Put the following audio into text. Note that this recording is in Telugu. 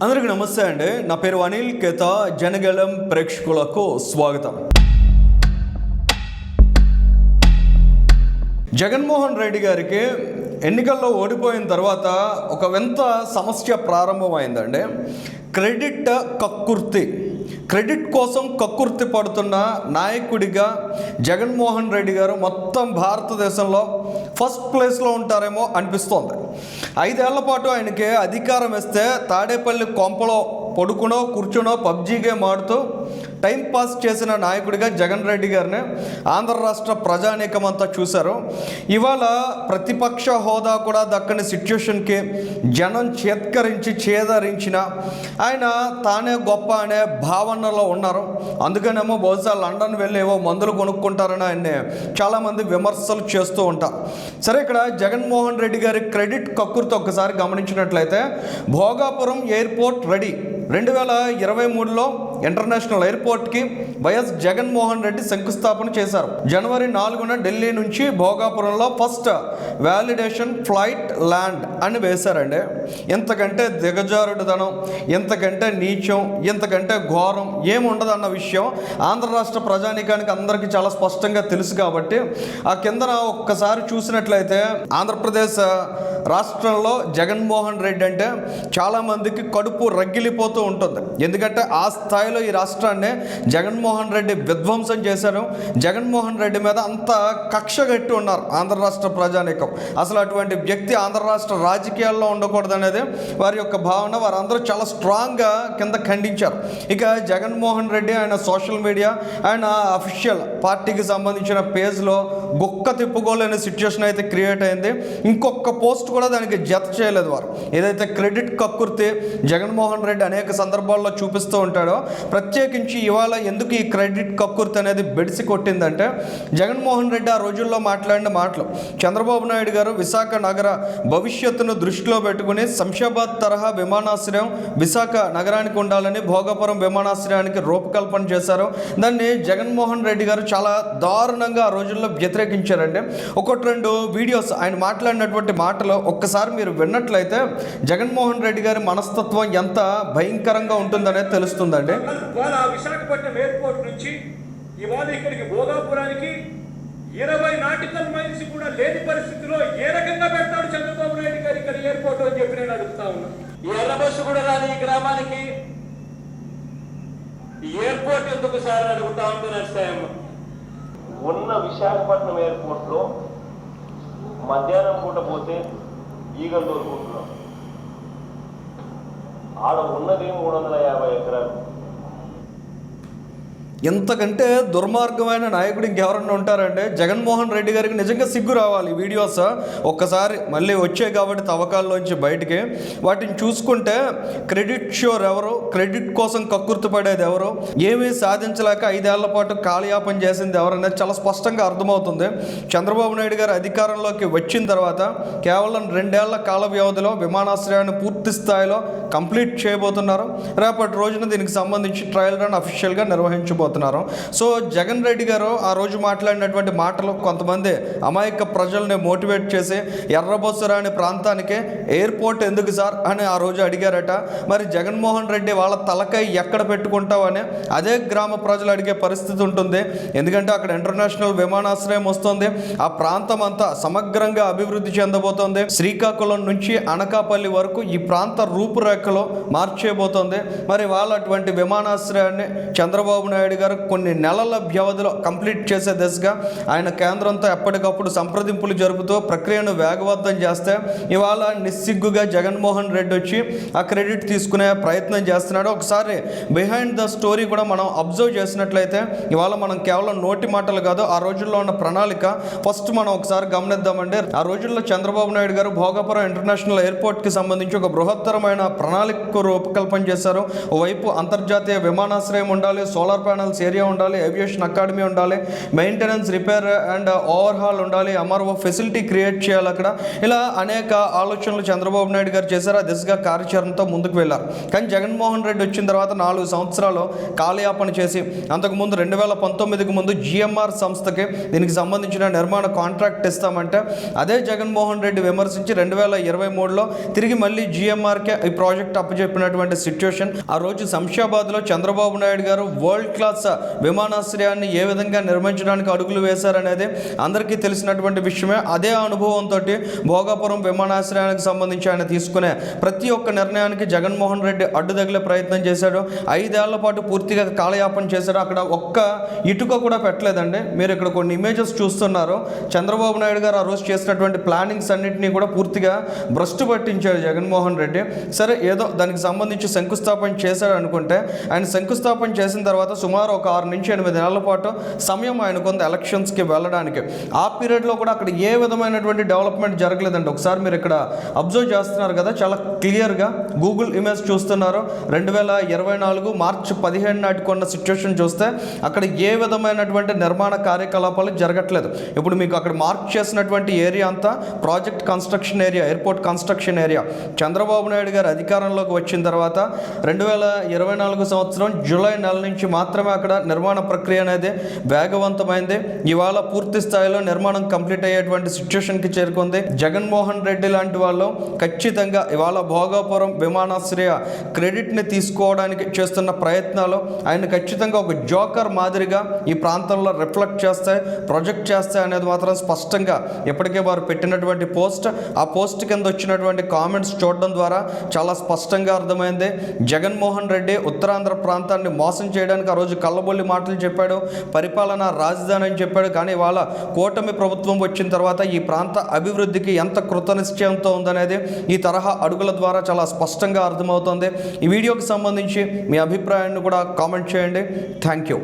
అందరికీ నమస్తే అండి. నా పేరు అనిల్ కేత. జనగళం ప్రేక్షకులకు స్వాగతం. జగన్మోహన్ రెడ్డి గారికి ఎన్నికల్లో ఓడిపోయిన తర్వాత ఒక వింత సమస్య ప్రారంభమైందండి. క్రెడిట్ కక్కుర్తి. క్రెడిట్ కోసం కక్కుర్తి పడుతున్న నాయకుడిగా జగన్మోహన్ రెడ్డి గారు మొత్తం భారతదేశంలో ఫస్ట్ ప్లేస్లో ఉంటారేమో అనిపిస్తోంది. 5 ఏళ్ల పాటు ఆయనకి అధికారం ఇస్తే తాడేపల్లి కొంపలో పడుకునో కూర్చునో పబ్జీ గేమ్ ఆడుతూ టైం పాస్ చేసిన నాయకుడిగా జగన్ రెడ్డి గారిని ఆంధ్ర రాష్ట్ర ప్రజానీకమంతా చూశారు. ఇవాళ ప్రతిపక్ష హోదా కూడా దక్కని సిచ్యుయేషన్కి జనం చేదరించిన ఆయన తానే గొప్ప అనే భావనలో ఉన్నారు. అందుకనేమో బహుశా లండన్ వెళ్ళి ఏవో మందులు కొనుక్కుంటారని ఆయన్ని చాలామంది విమర్శలు చేస్తూ ఉంటారు. సరే, ఇక్కడ జగన్మోహన్ రెడ్డి గారి క్రెడిట్ కక్కుర్తి ఒక్కసారి గమనించినట్లయితే, భోగాపురం ఎయిర్పోర్ట్ రెడీ 2023లో ఇంటర్నేషనల్ ఎయిర్పోర్ట్కి వైఎస్ జగన్మోహన్ రెడ్డి శంకుస్థాపన చేశారు. జనవరి 4న ఢిల్లీ నుంచి భోగాపురంలో ఫస్ట్ వ్యాలిడేషన్ ఫ్లైట్ ల్యాండ్ అని వేశారండి. ఇంతకంటే దిగజారుడుదనం, ఇంతకంటే నీచం, ఇంతకంటే ఘోరం ఏముండదన్న విషయం ఆంధ్ర రాష్ట్ర ప్రజానీకానికి అందరికీ చాలా స్పష్టంగా తెలుసు. కాబట్టి ఆ కిందన ఒక్కసారి చూసినట్లయితే ఆంధ్రప్రదేశ్ రాష్ట్రంలో జగన్మోహన్ రెడ్డి అంటే చాలామందికి కడుపు రగిలిపోతూ ఉంటుంది. ఎందుకంటే ఆ స్థాయిలో ఈ రాష్ట్రాన్ని జగన్మోహన్ రెడ్డి విధ్వంసం చేశారు. జగన్మోహన్ రెడ్డి మీద అంత కక్ష కట్టి ఉన్నారు ఆంధ్ర రాష్ట్ర ప్రజానీకం. అసలు అటువంటి వ్యక్తి ఆంధ్ర రాష్ట్ర రాజకీయాల్లో ఉండకూడదనేది వారి యొక్క భావన. వారందరూ చాలా స్ట్రాంగ్గా కింద ఖండించారు. ఇక జగన్మోహన్ రెడ్డి ఆయన సోషల్ మీడియా, ఆయన అఫీషియల్ పార్టీకి సంబంధించిన పేజ్లో గుక్క తిప్పుకోలేని సిచ్యువేషన్ అయితే క్రియేట్ అయింది. ఇంకొక పోస్ట్ కూడా దానికి జత చేయలేదు వారు. ఏదైతే క్రెడిట్ కక్కుర్తి జగన్మోహన్ రెడ్డి అనేక సందర్భాల్లో చూపిస్తూ ఉంటాడో, ప్రత్యేకించి ఇవాళ ఎందుకు ఈ క్రెడిట్ కక్కుర్తి అనేది బెడిసి కొట్టిందంటే, జగన్మోహన్ రెడ్డి ఆ రోజుల్లో మాట్లాడిన మాటలు. చంద్రబాబు నాయుడు గారు విశాఖ నగర భవిష్యత్తును దృష్టిలో పెట్టుకుని శంషాబాద్ తరహా విమానాశ్రయం విశాఖ నగరానికి ఉండాలని భోగాపురం విమానాశ్రయానికి రూపకల్పన చేశారు. దాన్ని జగన్మోహన్ రెడ్డి గారు చాలా దారుణంగా ఆ రోజుల్లో వ్యతిరేకించారండి. 1-2 వీడియోస్ ఆయన మాట్లాడినటువంటి మాటలు ఒక్కసారి మీరు విన్నట్లయితే జగన్మోహన్ రెడ్డి గారి మనస్తత్వం ఎంత భయంకరంగా ఉంటుందనేది తెలుస్తుందండి. విశాఖపట్నం ఎయిర్పోర్ట్ నుంచి ఇవాళ ఇక్కడికి భోగాపురానికి 20 నాటికల్ మైల్స్ కూడా లేని పరిస్థితిలో ఏ రకంగా పెడతాడు చంద్రబాబు నాయుడు గారు ఇక్కడ ఎయిర్పోర్ట్ అని చెప్పి నేను అడుగుతా ఉన్నా. ఈ ఎర్ర బస్సు కూడా రాని ఈ గ్రామానికి ఎయిర్పోర్ట్ ఎందుకు సార్ అడుగుతా ఉంటే నడుస్తాయమ్మ. ఉన్న విశాఖపట్నం ఎయిర్పోర్ట్ లో మధ్యాహ్నం పూట పోతే ఈగలు దొరుకుంటున్నాం. ఆడ ఉన్నది 350 ఎకరాలు. ఎంతకంటే దుర్మార్గమైన నాయకుడు ఇంకెవరన్నా ఉంటారంటే జగన్మోహన్ రెడ్డి గారికి నిజంగా సిగ్గు రావాలి. ఈ వీడియోస్ ఒక్కసారి మళ్ళీ వచ్చాయి కాబట్టి తవ్వకాల్లోంచి బయటికి వాటిని చూసుకుంటే క్రెడిట్ షోర్ ఎవరు, క్రెడిట్ కోసం కక్కుర్తి పడేది ఎవరు, ఏమీ సాధించలేక 5 ఏళ్ల పాటు కాలయాపన చేసింది ఎవరనేది చాలా స్పష్టంగా అర్థమవుతుంది. చంద్రబాబు నాయుడు గారు అధికారంలోకి వచ్చిన తర్వాత కేవలం 2 ఏళ్ల కాల వ్యవధిలో విమానాశ్రయాన్ని పూర్తి స్థాయిలో కంప్లీట్ చేయబోతున్నారు. రేపటి రోజున దీనికి సంబంధించి ట్రయల్ రన్ అఫీషియల్గా నిర్వహించబోతున్నారు. సో జగన్ రెడ్డి గారు ఆ రోజు మాట్లాడినటువంటి మాటలు కొంతమంది అమాయక ప్రజల్ని మోటివేట్ చేసి ఎర్రబొస్సు రాని ప్రాంతానికి ఎయిర్పోర్ట్ ఎందుకు సార్ అని ఆ రోజు అడిగారట. మరి జగన్మోహన్ రెడ్డి వాళ్ళ తలకై ఎక్కడ పెట్టుకుంటావని అదే గ్రామ ప్రజలు అడిగే పరిస్థితి ఉంటుంది. ఎందుకంటే అక్కడ ఇంటర్నేషనల్ విమానాశ్రయం వస్తుంది. ఆ ప్రాంతం అంతా సమగ్రంగా అభివృద్ధి చెందబోతోంది. శ్రీకాకుళం నుంచి అనకాపల్లి వరకు ఈ ప్రాంత రూపురేఖలో మార్చేయబోతోంది. మరి వాళ్ళు అటువంటి విమానాశ్రయాన్ని చంద్రబాబు నాయుడు గారు కొన్ని నెలల వ్యవధిలో కంప్లీట్ చేసే దిశగా ఆయన కేంద్రంతో ఎప్పటికప్పుడు సంప్రదింపులు జరుపుతూ ప్రక్రియను వేగవంతం చేస్తే ఇవాళ నిస్సిగ్గుగా జగన్మోహన్ రెడ్డి వచ్చి ఆ క్రెడిట్ తీసుకునే ప్రయత్నం చేస్తున్నాడు. ఒకసారి బిహైండ్ ద స్టోరీ కూడా మనం అబ్జర్వ్ చేసినట్లయితే ఇవాళ మనం కేవలం నోటి మాటలు కాదు, ఆ రోజుల్లో ఉన్న ప్రణాళిక ఫస్ట్ మనం ఒకసారి గమనిద్దామండి. ఆ రోజుల్లో చంద్రబాబు నాయుడు గారు భోగాపురం ఇంటర్నేషనల్ ఎయిర్పోర్ట్కి సంబంధించి ఒక బృహత్తరమైన ప్రణాళిక రూపకల్పన చేశారు. ఓవైపు అంతర్జాతీయ విమానాశ్రయం ఉండాలి, సోలార్ ప్యానల్స్ ఛానల్స్ ఏరియా ఉండాలి, ఏవియేషన్ అకాడమీ ఉండాలి, మెయింటెనెన్స్, రిపేర్ అండ్ ఓవర్హాల్ ఉండాలి, ఎంఆర్ఓ ఫెసిలిటీ క్రియేట్ చేయాలి అక్కడ. ఇలా అనేక ఆలోచనలు చంద్రబాబు నాయుడు గారు చేశారు. ఆ దిశగా కార్యాచరణతో ముందుకు వెళ్ళారు. కానీ జగన్మోహన్ రెడ్డి వచ్చిన తర్వాత 4 సంవత్సరాలు కాలయాపన చేసి, అంతకుముందు 2019కి ముందు జిఎంఆర్ సంస్థకి దీనికి సంబంధించిన నిర్మాణ కాంట్రాక్ట్ ఇస్తామంటే అదే జగన్మోహన్ రెడ్డి విమర్శించి 2023లో తిరిగి మళ్ళీ జిఎంఆర్కే ఈ ప్రాజెక్ట్ అప్పచెప్పినటువంటి సిచ్యువేషన్. ఆ రోజు శంషాబాద్లో చంద్రబాబు నాయుడు గారు వరల్డ్ క్లాస్ విమానాశ్రయాన్ని ఏ విధంగా నిర్మించడానికి అడుగులు వేశారనేది అందరికీ తెలిసినటువంటి విషయమే. అదే అనుభవంతో భోగాపురం విమానాశ్రయానికి సంబంధించి ఆయన తీసుకునే ప్రతి ఒక్క నిర్ణయానికి జగన్మోహన్ రెడ్డి అడ్డు తగిలే ప్రయత్నం చేశాడు. 5 ఏళ్ల పాటు పూర్తిగా కాలయాపన చేశాడు. అక్కడ ఒక్క ఇటుక కూడా పెట్టలేదండి. మీరు ఇక్కడ కొన్ని ఇమేజెస్ చూస్తున్నారు. చంద్రబాబు నాయుడు గారు ఆ రోజు చేసినటువంటి ప్లానింగ్స్ అన్నింటినీ కూడా పూర్తిగా భ్రష్టు పట్టించాడు జగన్మోహన్ రెడ్డి. సరే, ఏదో దానికి సంబంధించి శంకుస్థాపన చేశాడు అనుకుంటే, ఆయన శంకుస్థాపన చేసిన తర్వాత సుమారు ఒక 6 నుంచి 8 నెలల పాటు సమయం ఆయనకు ఉంది ఎలక్షన్స్కి వెళ్ళడానికి. ఆ పీరియడ్లో కూడా అక్కడ ఏ విధమైనటువంటి డెవలప్మెంట్ జరగలేదండి. ఒకసారి మీరు ఇక్కడ అబ్జర్వ్ చేస్తున్నారు కదా, చాలా క్లియర్గా గూగుల్ ఇమేజ్ చూస్తున్నారు. 2024 మార్చి 15 నాటికి ఉన్న సిచ్యువేషన్ చూస్తే అక్కడ ఏ విధమైనటువంటి నిర్మాణ కార్యకలాపాలు జరగట్లేదు. ఇప్పుడు మీకు అక్కడ మార్క్ చేసినటువంటి ఏరియా అంతా project construction area, airport construction area. Chandrababu Naidu గారు అధికారంలోకి వచ్చిన తర్వాత 2024 సంవత్సరం జూలై నెల నుంచి మాత్రమే అక్కడ నిర్మాణ ప్రక్రియ అనేది వేగవంతమైంది. ఇవాళ పూర్తి స్థాయిలో నిర్మాణం కంప్లీట్ అయ్యేటువంటి సిచ్యువేషన్కి చేరుకుంది. జగన్మోహన్ రెడ్డి లాంటి వాళ్ళు ఖచ్చితంగా ఇవాళ భోగాపురం విమానాశ్రయ క్రెడిట్ని తీసుకోవడానికి చేస్తున్న ప్రయత్నాలు ఆయన ఖచ్చితంగా ఒక జోకర్ మాదిరిగా ఈ ప్రాంతంలో రిఫ్లెక్ట్ చేస్తాయి, ప్రొజెక్ట్ చేస్తాయి అనేది మాత్రం స్పష్టంగా ఇప్పటికే వారు పెట్టినటువంటి పోస్ట్, ఆ పోస్ట్ కింద వచ్చినటువంటి కామెంట్స్ చూడడం ద్వారా చాలా స్పష్టంగా అర్థమైంది. జగన్మోహన్ రెడ్డి ఉత్తరాంధ్ర ప్రాంతాన్ని మోసం చేయడానికి ఆ రోజు కళ్ళబొల్లి మాటలు చెప్పాడు, పరిపాలనా రాజధాని అని చెప్పాడు. కానీ ఇవాళ కూటమి ప్రభుత్వం వచ్చిన తర్వాత ఈ ప్రాంత అభివృద్ధికి ఎంత కృతనిశ్చయంతో ఉందనేది ఈ తరహా అడుగుల ద్వారా చాలా స్పష్టంగా అర్థమవుతుంది. ఈ వీడియోకి సంబంధించి మీ అభిప్రాయాన్ని కూడా కామెంట్ చేయండి. Thank you.